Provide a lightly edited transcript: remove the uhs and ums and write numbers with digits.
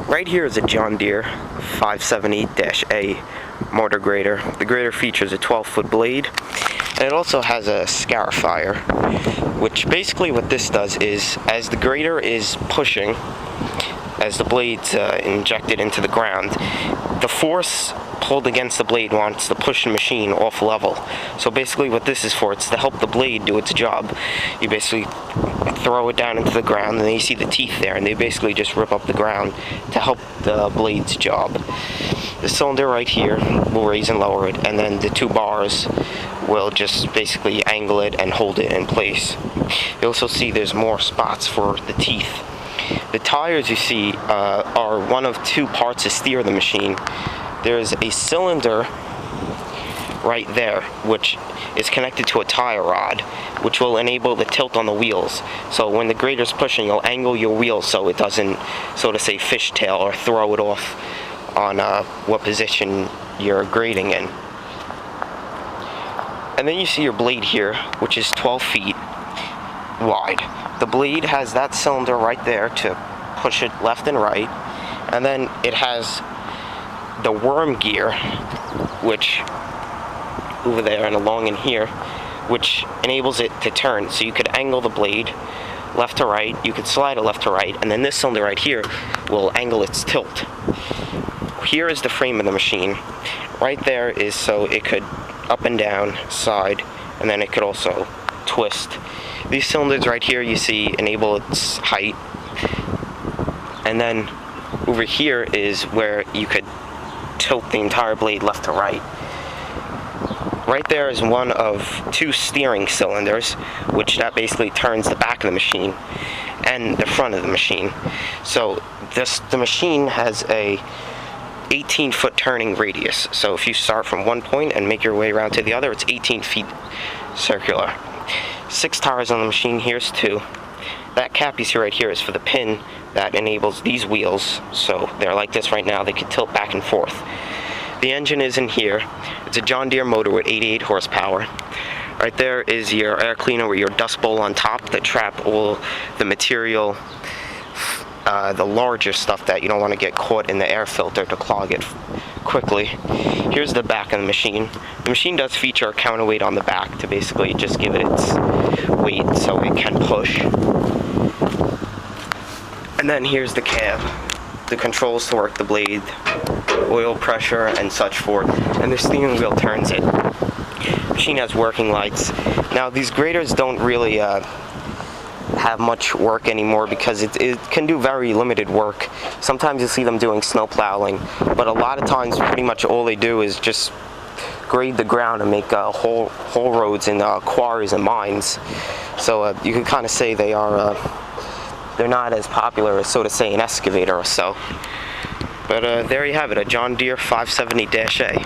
Right here is a John Deere 570-A motor grader. The grader features a 12-foot blade, and it also has a scarifier, which basically what this does is, as the grader is pushing, as the blade's injected into the ground, the force pulled against the blade wants to push the machine off level. So basically what this is for, it's to help the blade do its job. You basically throw it down into the ground, and then you see the teeth there, and they basically just rip up the ground to help the blade's job. The cylinder right here will raise and lower it, and then the two bars will just basically angle it and hold it in place. You also see there's more spots for the teeth. The tires you see are one of two parts to steer the machine. There's a cylinder right there, which is connected to a tire rod, which will enable the tilt on the wheels. So when the grader's pushing, you'll angle your wheels so it doesn't, so to say, fishtail or throw it off on what position you're grading in. And then you see your blade here, which is 12 feet wide. The blade has that cylinder right there to push it left and right, and then it has the worm gear, which over there and along in here, which enables it to turn. So you could angle the blade left to right, you could slide it left to right, and then this cylinder right here will angle its tilt. Here is the frame of the machine. Right there is so it could up and down, side, and then it could also twist. These cylinders right here you see enable its height, and then over here is where you could tilt the entire blade left to right. Right there is one of two steering cylinders, which that basically turns the back of the machine and the front of the machine. So the machine has a 18-foot turning radius. So if you start from one point and make your way around to the other, it's 18 feet circular. 6 tires on the machine. Here's 2. That cap you see right here is for the pin that enables these wheels. So they're like this right now. They can tilt back and forth. The engine is in here. It's a John Deere motor with 88 horsepower. Right there is your air cleaner with your dust bowl on top that trap all the material, the larger stuff that you don't want to get caught in the air filter to clog it quickly. Here's the back of the machine. The machine does feature a counterweight on the back to basically just give it its weight so it can push. And then here's the cab. The controls to work the blade, oil pressure, and such forth. And the steering wheel turns it. The machine has working lights. Now these graders don't really have much work anymore because it can do very limited work. Sometimes you see them doing snow plowing, but a lot of times pretty much all they do is just grade the ground and make whole roads in quarries and mines. So you can kind of say they are they're not as popular as, so to say, an excavator or so. But there you have it, a John Deere 570-A.